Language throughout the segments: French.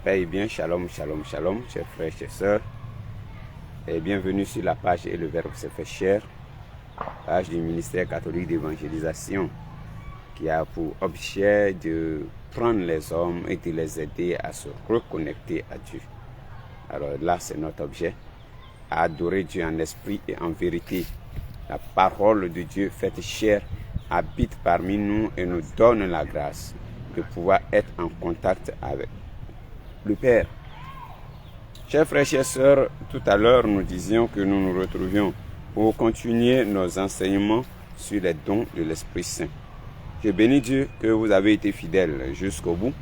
Eh bien, shalom, shalom, shalom, chers frères, chers sœurs, et bienvenue sur la page Et le Verbe se fait chair, page du ministère catholique d'évangélisation, qui a pour objet de prendre les hommes et de les aider à se reconnecter à Dieu. Alors là, c'est notre objet, à adorer Dieu en esprit et en vérité. La parole de Dieu faite chair habite parmi nous et nous donne la grâce de pouvoir être en contact avec le Père. Chers frères, chères sœurs, tout à l'heure, nous disions que nous nous retrouvions pour continuer nos enseignements sur les dons de l'Esprit Saint. Je bénis Dieu que vous avez été fidèles jusqu'au bout.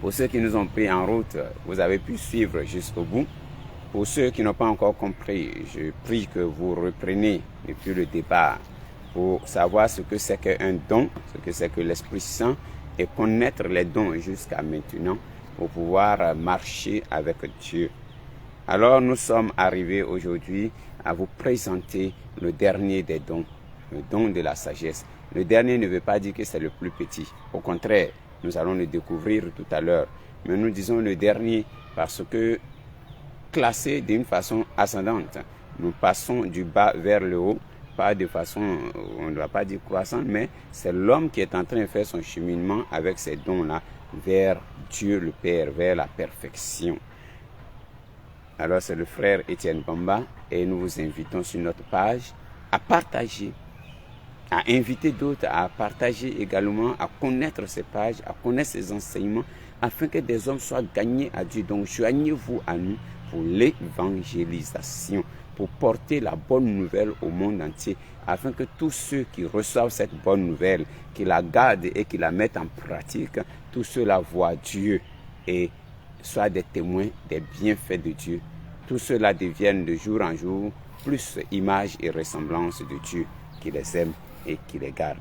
Pour ceux qui nous ont pris en route, vous avez pu suivre jusqu'au bout. Pour ceux qui n'ont pas encore compris, je prie que vous repreniez depuis le départ pour savoir ce que c'est qu'un don, ce que c'est que l'Esprit Saint et connaître les dons jusqu'à maintenant pour pouvoir marcher avec Dieu. Alors nous sommes arrivés aujourd'hui à vous présenter le dernier des dons, le don de la sagesse. Le dernier ne veut pas dire que c'est le plus petit. Au contraire, nous allons le découvrir tout à l'heure. Mais nous disons le dernier parce que classé d'une façon ascendante. Nous passons du bas vers le haut, pas de façon, on ne doit pas dire croissante, mais c'est l'homme qui est en train de faire son cheminement avec ces dons-là vers Dieu le Père, vers la perfection. Alors c'est le frère Étienne Bamba et nous vous invitons sur notre page à partager, à inviter d'autres à partager également, à connaître ces pages, à connaître ces enseignements, afin que des hommes soient gagnés à Dieu. Donc joignez-vous à nous pour l'évangélisation, pour porter la bonne nouvelle au monde entier, afin que tous ceux qui reçoivent cette bonne nouvelle, qui la gardent et qui la mettent en pratique, tous ceux-là voient Dieu et soient des témoins des bienfaits de Dieu. Tous ceux-là deviennent de jour en jour plus image et ressemblance de Dieu qui les aime et qui les garde.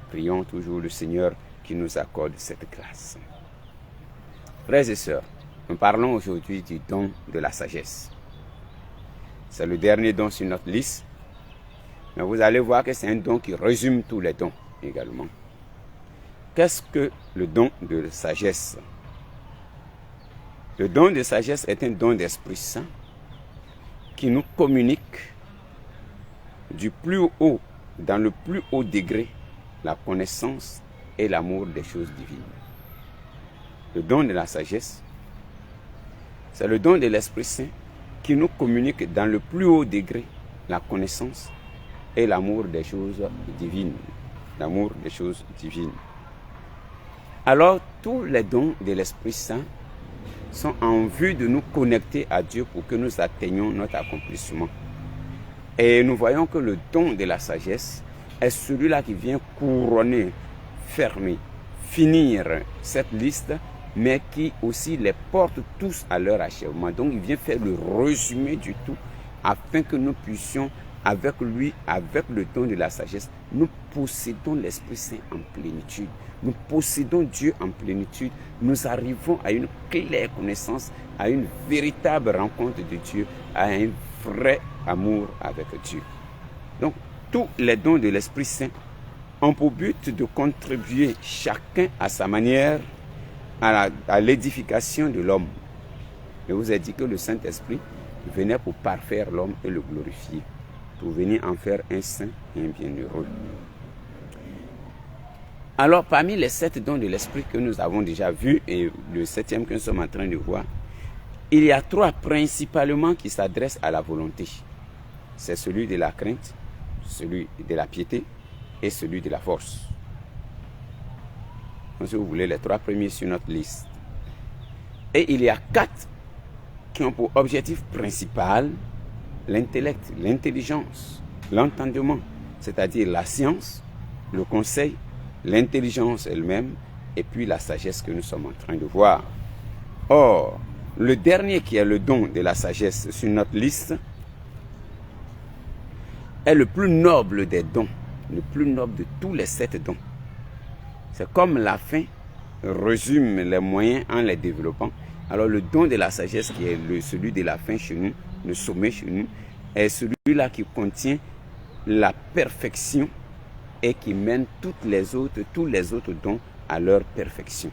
Prions toujours le Seigneur qui nous accorde cette grâce. Frères et sœurs, nous parlons aujourd'hui du don de la sagesse. C'est le dernier don sur notre liste, mais vous allez voir que c'est un don qui résume tous les dons également. Qu'est-ce que le don de la sagesse? Le don de sagesse est un don d'Esprit Saint qui nous communique du plus haut, dans le plus haut degré, la connaissance et l'amour des choses divines. Le don de la sagesse, c'est le don de l'Esprit Saint qui nous communique dans le plus haut degré la connaissance et l'amour des choses divines. L'amour des choses divines. Alors, tous les dons de l'Esprit Saint sont en vue de nous connecter à Dieu pour que nous atteignions notre accomplissement. Et nous voyons que le don de la sagesse est celui-là qui vient couronner, fermer, finir cette liste, mais qui aussi les porte tous à leur achèvement. Donc il vient faire le résumé du tout, afin que nous puissions, avec lui, avec le don de la sagesse, nous possédons l'Esprit Saint en plénitude. Nous possédons Dieu en plénitude. Nous arrivons à une claire connaissance, à une véritable rencontre de Dieu, à un vrai amour avec Dieu. Donc, tous les dons de l'Esprit Saint ont pour but de contribuer chacun à sa manière à l'édification de l'homme. Je vous ai dit que le Saint-Esprit venait pour parfaire l'homme et le glorifier, pour venir en faire un saint et un bienheureux. Alors, parmi les 7 dons de l'Esprit que nous avons déjà vus, et le 7e que nous sommes en train de voir, il y a 3 principalement qui s'adressent à la volonté. C'est celui de la crainte, celui de la piété et celui de la force. Donc, si vous voulez, les 3 premiers sur notre liste. Et il y a 4 qui ont pour objectif principal l'intellect, l'intelligence, l'entendement, c'est-à-dire la science, le conseil, l'intelligence elle-même et puis la sagesse que nous sommes en train de voir. Or, le dernier qui est le don de la sagesse sur notre liste est le plus noble des dons, le plus noble de tous les 7 dons. C'est comme la fin résume les moyens en les développant. Alors le don de la sagesse qui est celui de la fin chez nous, le sommet chez nous, est celui-là qui contient la perfection et qui mène tous les autres dons à leur perfection.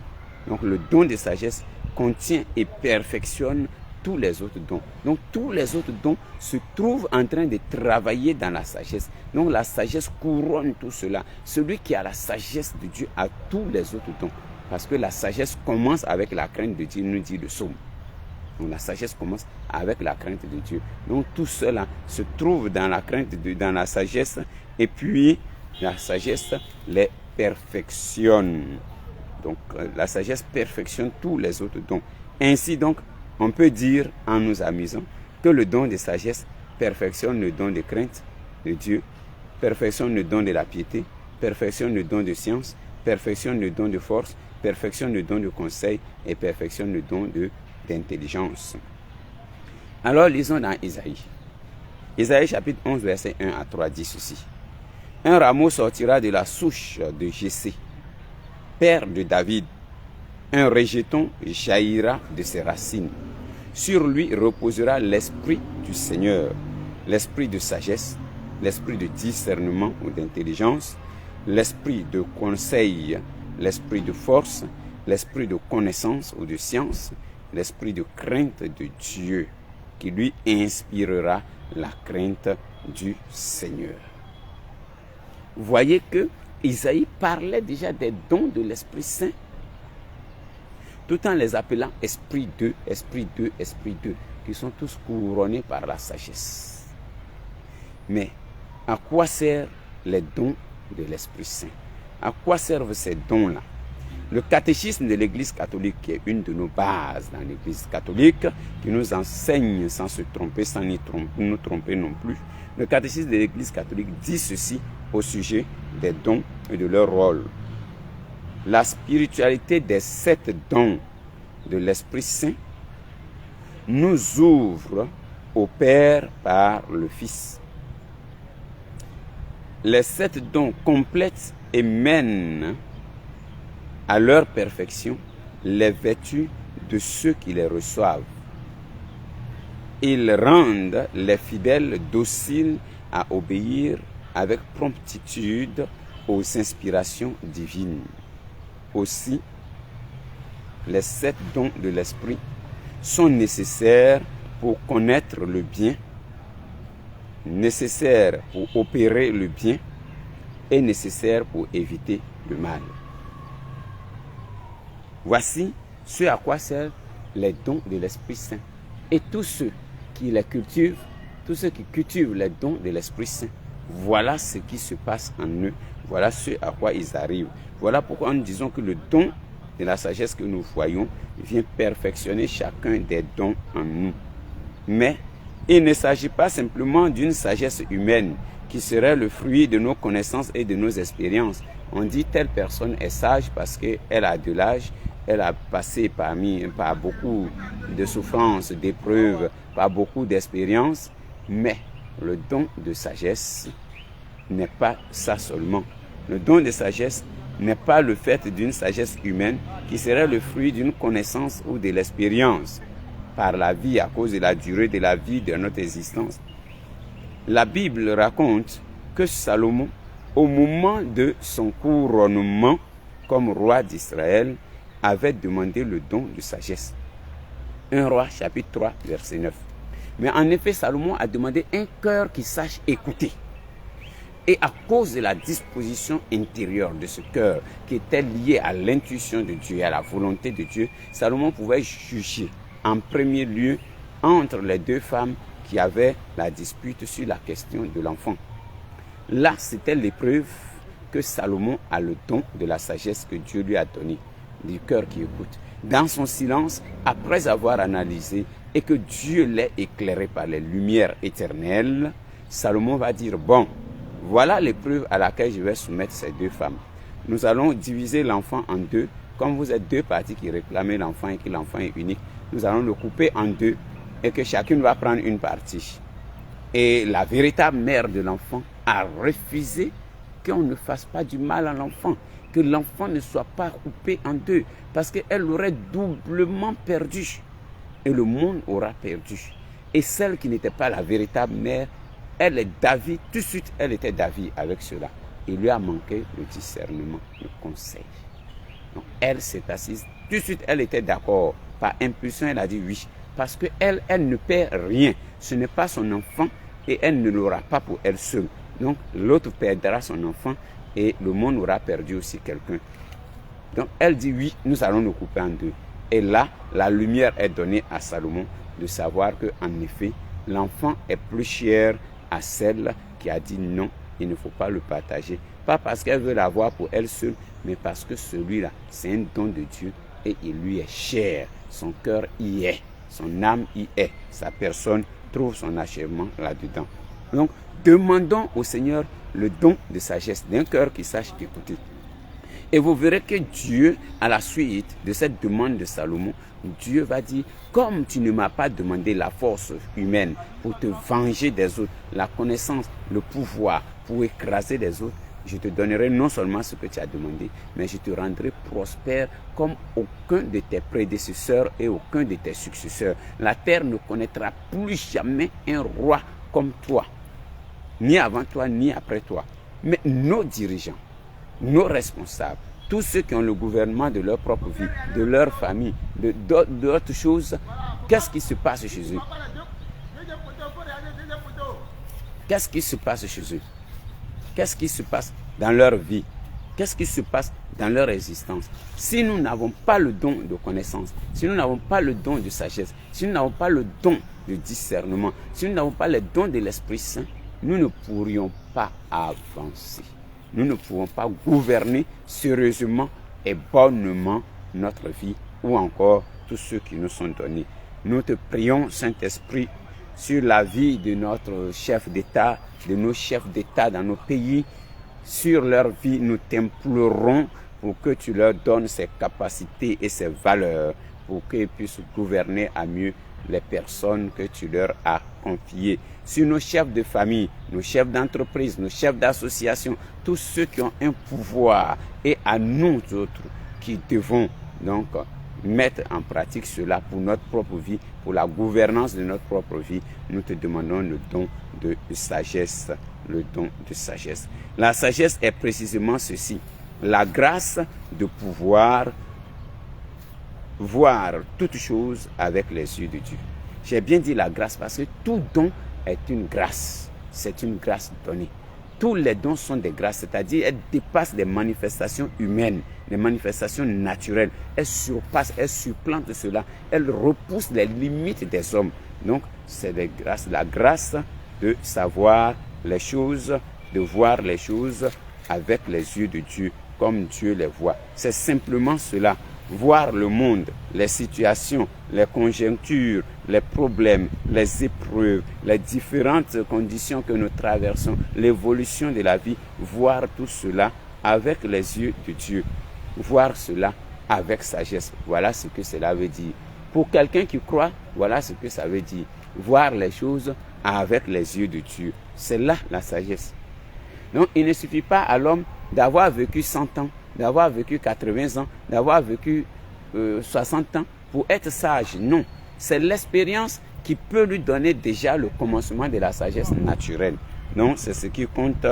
Donc le don de sagesse contient et perfectionne tous les autres dons. Donc tous les autres dons se trouvent en train de travailler dans la sagesse. Donc la sagesse couronne tout cela. Celui qui a la sagesse de Dieu a tous les autres dons. Parce que la sagesse commence avec la crainte de Dieu, nous dit le psaume. Donc la sagesse commence avec la crainte de Dieu. Donc tout cela se trouve dans la crainte de Dieu, dans la sagesse, et puis la sagesse les perfectionne. Donc la sagesse perfectionne tous les autres dons. Ainsi donc, on peut dire en nous amusant que le don de sagesse perfectionne le don de crainte de Dieu, perfectionne le don de la piété, perfectionne le don de science, perfectionne le don de force, perfectionne le don de conseil et perfectionne le don d'intelligence. Alors lisons dans Isaïe. Isaïe chapitre 11 verset 1 à 3 dit ceci. Un rameau sortira de la souche de Jessé, père de David. Un rejeton jaillira de ses racines. Sur lui reposera l'esprit du Seigneur, l'esprit de sagesse, l'esprit de discernement ou d'intelligence, l'esprit de conseil, l'esprit de force, l'esprit de connaissance ou de science, l'esprit de crainte de Dieu, qui lui inspirera la crainte du Seigneur. Vous voyez que Isaïe parlait déjà des dons de l'Esprit Saint, tout en les appelant Esprit d'eux, Esprit d'eux, Esprit d'eux, qui sont tous couronnés par la sagesse. Mais à quoi servent les dons de l'Esprit Saint? À quoi servent ces dons-là? Le catéchisme de l'Église catholique, qui est une de nos bases dans l'Église catholique, qui nous enseigne sans se tromper, sans nous tromper non plus, le catéchisme de l'Église catholique dit ceci au sujet des dons et de leur rôle. La spiritualité des 7 dons de l'Esprit Saint nous ouvre au Père par le Fils. Les 7 dons complètent et mènent à leur perfection les vertus de ceux qui les reçoivent. Ils rendent les fidèles dociles à obéir avec promptitude aux inspirations divines. Aussi, les 7 dons de l'Esprit sont nécessaires pour connaître le bien, nécessaires pour opérer le bien et nécessaires pour éviter le mal. Voici ce à quoi servent les dons de l'Esprit Saint. Et tous ceux qui les cultivent, tous ceux qui cultivent les dons de l'Esprit Saint, voilà ce qui se passe en eux, voilà ce à quoi ils arrivent. Voilà pourquoi nous disons que le don de la sagesse que nous voyons vient perfectionner chacun des dons en nous. Mais il ne s'agit pas simplement d'une sagesse humaine qui serait le fruit de nos connaissances et de nos expériences. On dit telle personne est sage parce qu'elle a de l'âge, elle a passé par beaucoup de souffrances, d'épreuves, par beaucoup d'expériences, mais le don de sagesse n'est pas ça seulement. Le don de sagesse n'est pas le fait d'une sagesse humaine qui serait le fruit d'une connaissance ou de l'expérience par la vie à cause de la durée de la vie de notre existence. La Bible raconte que Salomon, au moment de son couronnement comme roi d'Israël, avait demandé le don de sagesse. 1 Roi chapitre 3 verset 9. Mais en effet, Salomon a demandé un cœur qui sache écouter. Et à cause de la disposition intérieure de ce cœur qui était lié à l'intuition de Dieu, à la volonté de Dieu, Salomon pouvait juger en premier lieu entre les 2 femmes qui avaient la dispute sur la question de l'enfant. Là, c'était l'épreuve que Salomon a le don de la sagesse que Dieu lui a donné, du cœur qui écoute. Dans son silence, après avoir analysé et que Dieu l'ait éclairé par les lumières éternelles, Salomon va dire, bon, voilà l'épreuve à laquelle je vais soumettre ces 2 femmes. Nous allons diviser l'enfant en 2. Comme vous êtes 2 parties qui réclamaient l'enfant et que l'enfant est unique, nous allons le couper en 2 et que chacune va prendre une partie. Et la véritable mère de l'enfant a refusé qu'on ne fasse pas du mal à l'enfant, que l'enfant ne soit pas coupé en 2, parce qu'elle aurait doublement perdu et le monde aura perdu. Et celle qui n'était pas la véritable mère, elle est David, tout de suite, elle était David avec cela. Il lui a manqué le discernement, le conseil. Donc, elle s'est assise. Tout de suite, elle était d'accord. Par impulsion, elle a dit oui. Parce qu'elle, elle ne perd rien. Ce n'est pas son enfant et elle ne l'aura pas pour elle seule. Donc, l'autre perdra son enfant et le monde aura perdu aussi quelqu'un. Donc, elle dit oui, nous allons nous couper en deux. Et là, la lumière est donnée à Salomon de savoir qu'en effet, l'enfant est plus cher à celle qui a dit non, il ne faut pas le partager. Pas parce qu'elle veut l'avoir pour elle seule, mais parce que celui-là, c'est un don de Dieu et il lui est cher. Son cœur y est, son âme y est, sa personne trouve son achèvement là-dedans. Donc, demandons au Seigneur le don de sagesse, d'un cœur qui sache écouter. Et vous verrez que Dieu, à la suite de cette demande de Salomon, Dieu va dire, comme tu ne m'as pas demandé la force humaine pour te venger des autres, la connaissance, le pouvoir pour écraser les autres, je te donnerai non seulement ce que tu as demandé, mais je te rendrai prospère comme aucun de tes prédécesseurs et aucun de tes successeurs. La terre ne connaîtra plus jamais un roi comme toi, ni avant toi, ni après toi. Mais nos dirigeants, nos responsables, tous ceux qui ont le gouvernement de leur propre vie, de leur famille, d'autres choses, qu'est-ce qui se passe chez eux? Qu'est-ce qui se passe chez eux? Qu'est-ce qui se passe dans leur vie? Qu'est-ce qui se passe dans leur existence? Si nous n'avons pas le don de connaissance, si nous n'avons pas le don de sagesse, si nous n'avons pas le don de discernement, si nous n'avons pas le don de l'Esprit Saint, nous ne pourrions pas avancer. Nous ne pouvons pas gouverner sérieusement et bonnement notre vie ou encore tous ceux qui nous sont donnés. Nous te prions, Saint-Esprit, sur la vie de notre chef d'État, de nos chefs d'État dans nos pays, sur leur vie, nous t'implorons pour que tu leur donnes ces capacités et ces valeurs, pour qu'ils puissent gouverner à mieux les personnes que tu leur as confiées. Sur nos chefs de famille, nos chefs d'entreprise, nos chefs d'association, tous ceux qui ont un pouvoir, et à nous autres qui devons donc mettre en pratique cela pour notre propre vie, pour la gouvernance de notre propre vie, nous te demandons le don de sagesse, le don de sagesse. La sagesse est précisément ceci, la grâce de pouvoir voir toutes choses avec les yeux de Dieu. J'ai bien dit la grâce parce que tout don est une grâce, c'est une grâce donnée. Tous les dons sont des grâces, c'est-à-dire elles dépassent les manifestations humaines, les manifestations naturelles. Elles surpassent, elles supplantent cela, elles repoussent les limites des hommes. Donc, c'est des grâces, la grâce de savoir les choses, de voir les choses avec les yeux de Dieu, comme Dieu les voit. C'est simplement cela. Voir le monde, les situations, les conjonctures, les problèmes, les épreuves, les différentes conditions que nous traversons, l'évolution de la vie, voir tout cela avec les yeux de Dieu, voir cela avec sagesse. Voilà ce que cela veut dire. Pour quelqu'un qui croit, voilà ce que ça veut dire. Voir les choses avec les yeux de Dieu. C'est là la sagesse. Donc, il ne suffit pas à l'homme d'avoir vécu 100 ans, d'avoir vécu 80 ans, d'avoir vécu 60 ans pour être sage. Non, c'est l'expérience qui peut lui donner déjà le commencement de la sagesse naturelle. Donc, c'est ce qui compte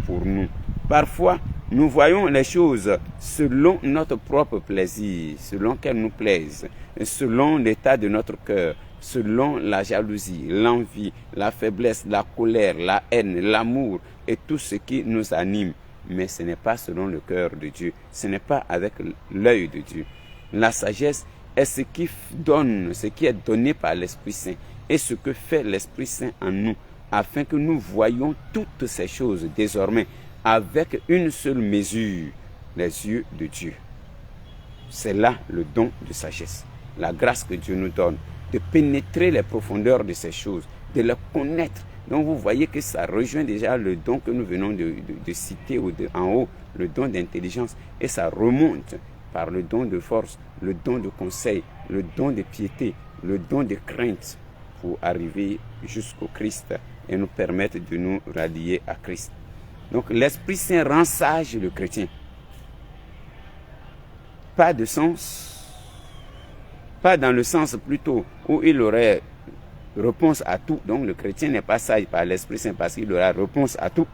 pour nous. Parfois, nous voyons les choses selon notre propre plaisir, selon qu'elles nous plaisent, selon l'état de notre cœur, selon la jalousie, l'envie, la faiblesse, la colère, la haine, l'amour et tout ce qui nous anime. Mais ce n'est pas selon le cœur de Dieu, ce n'est pas avec l'œil de Dieu. La sagesse est ce qui donne, ce qui est donné par l'Esprit Saint et ce que fait l'Esprit Saint en nous, afin que nous voyions toutes ces choses désormais avec une seule mesure, les yeux de Dieu. C'est là le don de sagesse, la grâce que Dieu nous donne, de pénétrer les profondeurs de ces choses, de les connaître. Donc vous voyez que ça rejoint déjà le don que nous venons de citer en haut, le don d'intelligence, et ça remonte par le don de force, le don de conseil, le don de piété, le don de crainte, pour arriver jusqu'au Christ et nous permettre de nous rallier à Christ. Donc l'Esprit Saint rend sage le chrétien. Pas dans le sens plutôt où il aurait réponse à tout. Donc le chrétien n'est pas sage par l'Esprit Saint parce qu'il aura réponse à tout.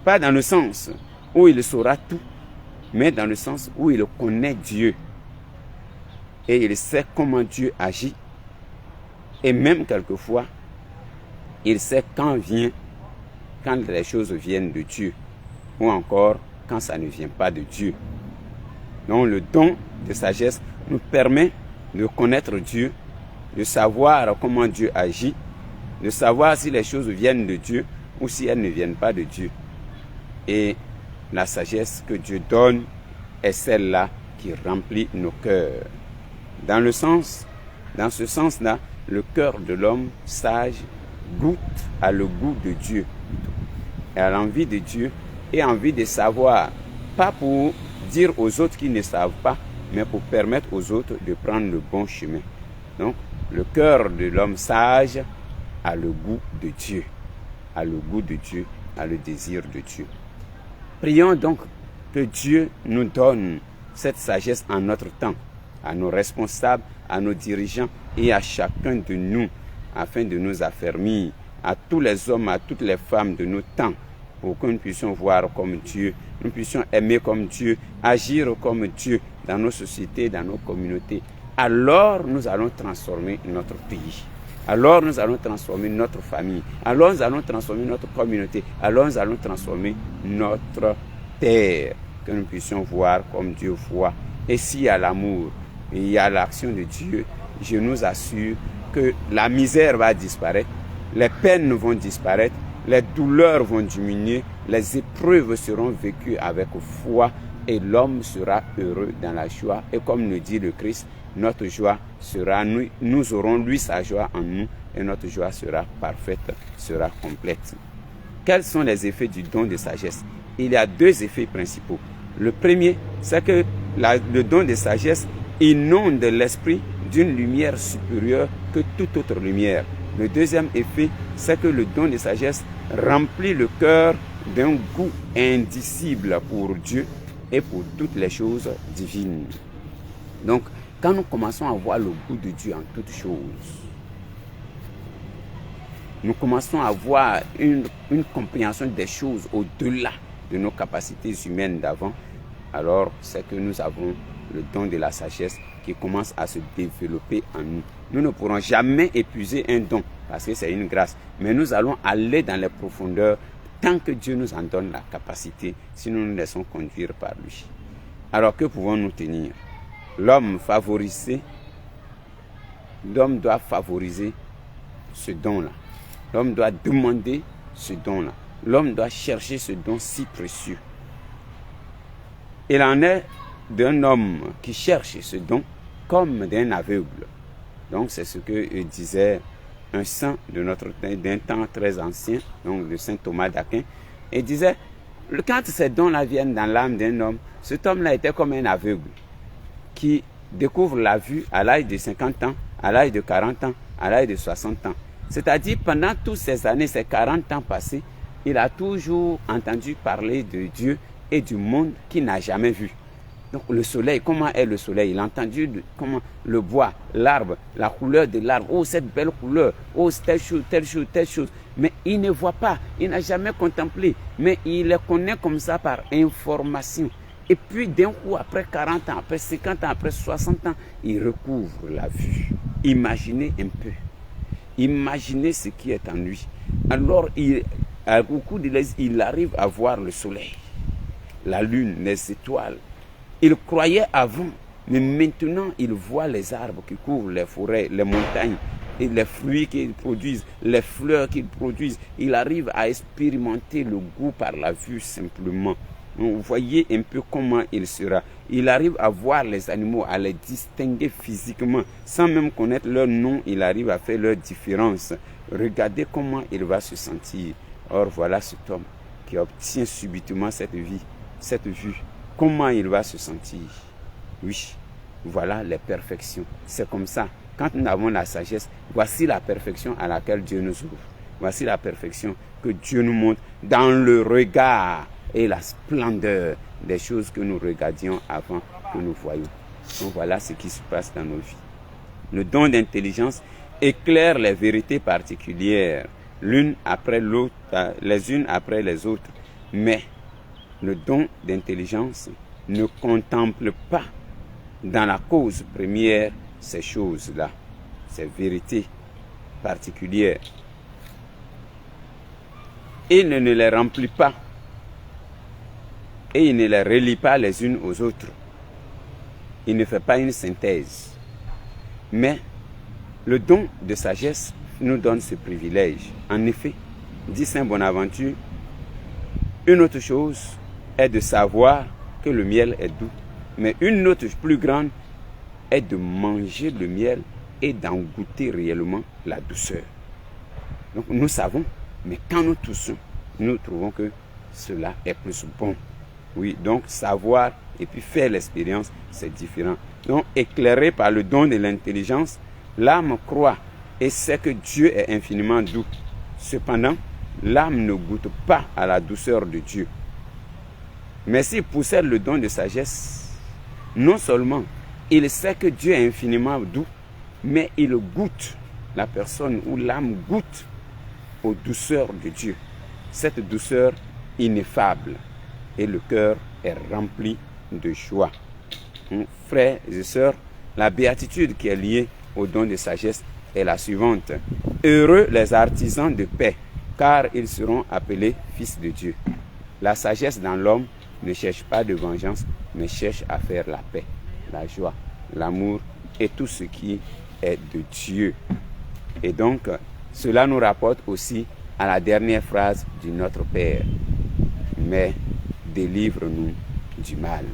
Pas dans le sens où il saura tout, mais dans le sens où il connaît Dieu. Et il sait comment Dieu agit. Et même quelquefois, il sait quand les choses viennent de Dieu. Ou encore quand ça ne vient pas de Dieu. Donc le don de sagesse nous permet de connaître Dieu, de savoir comment Dieu agit, de savoir si les choses viennent de Dieu ou si elles ne viennent pas de Dieu. Et la sagesse que Dieu donne est celle-là qui remplit nos cœurs. Dans ce sens-là, le cœur de l'homme sage goûte à le goût de Dieu, et à l'envie de Dieu, et envie de savoir, pas pour dire aux autres qui ne savent pas, mais pour permettre aux autres de prendre le bon chemin. Donc, le cœur de l'homme sage a le goût de Dieu, a le goût de Dieu, a le désir de Dieu. Prions donc que Dieu nous donne cette sagesse en notre temps, à nos responsables, à nos dirigeants et à chacun de nous, afin de nous affermir, à tous les hommes, à toutes les femmes de nos temps, pour que nous puissions voir comme Dieu, nous puissions aimer comme Dieu, agir comme Dieu dans nos sociétés, dans nos communautés. Alors nous allons transformer notre pays. Alors nous allons transformer notre famille. Alors nous allons transformer notre communauté. Alors nous allons transformer notre terre. Que nous puissions voir comme Dieu voit. Et s'il y a l'amour, il y a l'action de Dieu, je nous assure que la misère va disparaître, les peines vont disparaître, les douleurs vont diminuer, les épreuves seront vécues avec foi et l'homme sera heureux dans la joie. Et comme nous dit le Christ, notre joie sera, nous aurons lui sa joie en nous et notre joie sera parfaite, sera complète. Quels sont les effets du don de sagesse? Il y a deux effets principaux. Le premier, c'est que le don de sagesse inonde l'esprit d'une lumière supérieure que toute autre lumière. Le deuxième effet, c'est que le don de sagesse remplit le cœur d'un goût indicible pour Dieu et pour toutes les choses divines. Donc, quand nous commençons à voir le goût de Dieu en toutes choses, nous commençons à avoir une compréhension des choses au-delà de nos capacités humaines d'avant, alors c'est que nous avons le don de la sagesse qui commence à se développer en nous. Nous ne pourrons jamais épuiser un don parce que c'est une grâce, mais nous allons aller dans les profondeurs tant que Dieu nous en donne la capacité, si nous nous laissons conduire par lui. Alors que pouvons-nous tenir? L'homme doit favoriser ce don-là. L'homme doit demander ce don-là. L'homme doit chercher ce don si précieux. Il en est d'un homme qui cherche ce don comme d'un aveugle. Donc c'est ce que disait un saint de notre temps, d'un temps très ancien, donc le saint Thomas d'Aquin, et disait, quand ces dons-là viennent dans l'âme d'un homme, cet homme-là était comme un aveugle qui découvre la vue à l'âge de 50 ans, à l'âge de 40 ans, à l'âge de 60 ans. C'est-à-dire, pendant toutes ces années, ces 40 ans passés, il a toujours entendu parler de Dieu et du monde qu'il n'a jamais vu. Donc le soleil, comment est le soleil? Il a entendu comment le bois, l'arbre, la couleur de l'arbre. Oh, cette belle couleur. Oh, telle chose, telle chose, telle chose. Mais il ne voit pas, il n'a jamais contemplé. Mais il les connaît comme ça par information. Et puis d'un coup, après 40 ans, après 50 ans, après 60 ans, il recouvre la vue. Imaginez un peu. Imaginez ce qui est en lui. Alors, au cours de l'âge, il arrive à voir le soleil, la lune, les étoiles. Il croyait avant, mais maintenant, il voit les arbres qui couvrent les forêts, les montagnes, et les fruits qu'ils produisent, les fleurs qu'ils produisent. Il arrive à expérimenter le goût par la vue simplement. Donc, vous voyez un peu comment il sera. Il arrive à voir les animaux, à les distinguer physiquement. Sans même connaître leur nom, il arrive à faire leur différence. Regardez comment il va se sentir. Or, voilà cet homme qui obtient subitement cette vue. Comment il va se sentir? Oui, voilà les perfections. C'est comme ça. Quand nous avons la sagesse, voici la perfection à laquelle Dieu nous ouvre. Voici la perfection que Dieu nous montre dans le regard et la splendeur des choses que nous regardions avant que nous voyions. Donc voilà ce qui se passe dans nos vies. Le don d'intelligence éclaire les vérités particulières, l'une après l'autre, les unes après les autres. Mais le don d'intelligence ne contemple pas dans la cause première ces choses-là, ces vérités particulières. Il ne les remplit pas et il ne les relie pas les unes aux autres. Il ne fait pas une synthèse. Mais le don de sagesse nous donne ce privilège. En effet, dit saint Bonaventure, une autre chose est de savoir que le miel est doux, mais une autre plus grande est de manger le miel et d'en goûter réellement la douceur. Donc nous savons, mais quand nous toussons, nous trouvons que cela est plus bon. Oui, donc savoir et puis faire l'expérience, c'est différent. Donc éclairé par le don de l'intelligence, l'âme croit et sait que Dieu est infiniment doux. Cependant, l'âme ne goûte pas à la douceur de Dieu. Mais s'il possède le don de sagesse, non seulement il sait que Dieu est infiniment doux, mais il goûte, la personne ou l'âme goûte aux douceurs de Dieu. Cette douceur ineffable. Et le cœur est rempli de joie. Frères et sœurs, la béatitude qui est liée au don de sagesse est la suivante. Heureux les artisans de paix, car ils seront appelés fils de Dieu. La sagesse dans l'homme ne cherche pas de vengeance, mais cherche à faire la paix, la joie, l'amour et tout ce qui est de Dieu. Et donc, cela nous rapporte aussi à la dernière phrase du Notre Père. Mais délivre-nous du mal.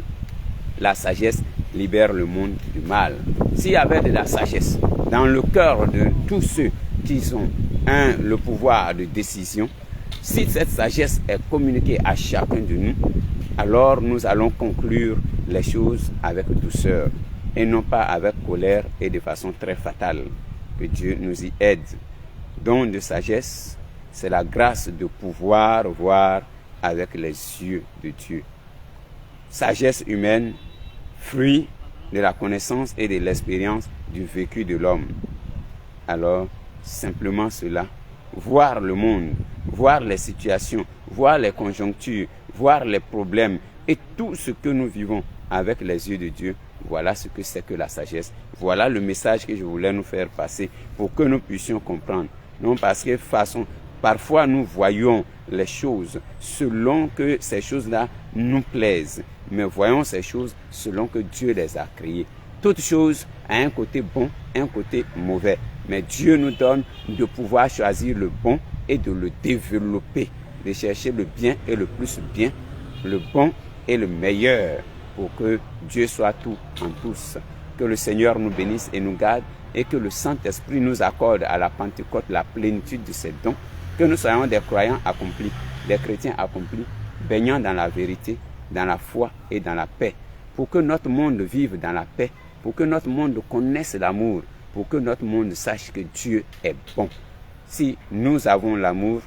La sagesse libère le monde du mal. S'il y avait de la sagesse dans le cœur de tous ceux qui ont le pouvoir de décision, si cette sagesse est communiquée à chacun de nous, alors nous allons conclure les choses avec douceur et non pas avec colère et de façon très fatale. Que Dieu nous y aide. Don de sagesse, c'est la grâce de pouvoir voir avec les yeux de Dieu. Sagesse humaine, fruit de la connaissance et de l'expérience du vécu de l'homme. Alors, simplement cela, voir le monde, voir les situations, voir les conjonctures, voir les problèmes et tout ce que nous vivons avec les yeux de Dieu, voilà ce que c'est que la sagesse. Voilà le message que je voulais nous faire passer pour que nous puissions comprendre. Non parce que parfois nous voyons les choses selon que ces choses-là nous plaisent. Mais voyons ces choses selon que Dieu les a créées. Toute chose a un côté bon, un côté mauvais. Mais Dieu nous donne de pouvoir choisir le bon et de le développer. De chercher le bien et le plus bien, le bon et le meilleur. Pour que Dieu soit tout en tous. Que le Seigneur nous bénisse et nous garde. Et que le Saint-Esprit nous accorde à la Pentecôte la plénitude de ses dons. Que nous soyons des croyants accomplis, des chrétiens accomplis, baignant dans la vérité, dans la foi et dans la paix. Pour que notre monde vive dans la paix, pour que notre monde connaisse l'amour, pour que notre monde sache que Dieu est bon. Si nous avons l'amour,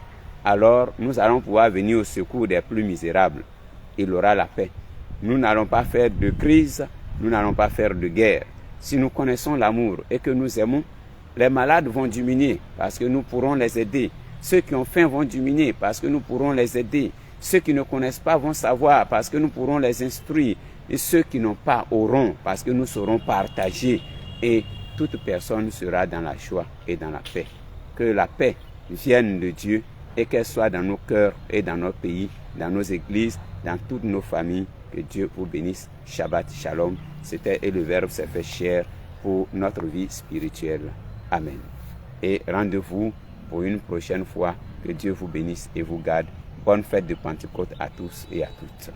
alors nous allons pouvoir venir au secours des plus misérables. Il aura la paix. Nous n'allons pas faire de crise, nous n'allons pas faire de guerre. Si nous connaissons l'amour et que nous aimons, les malades vont diminuer parce que nous pourrons les aider. Ceux qui ont faim vont diminuer parce que nous pourrons les aider. Ceux qui ne connaissent pas vont savoir parce que nous pourrons les instruire. Et ceux qui n'ont pas auront parce que nous saurons partager. Et toute personne sera dans la joie et dans la paix. Que la paix vienne de Dieu et qu'elle soit dans nos cœurs et dans nos pays, dans nos églises, dans toutes nos familles. Que Dieu vous bénisse. Shabbat Shalom. C'était et le Verbe s'est fait chair pour notre vie spirituelle. Amen. Et rendez-vous pour une prochaine fois. Que Dieu vous bénisse et vous garde. Bonne fête de Pentecôte à tous et à toutes.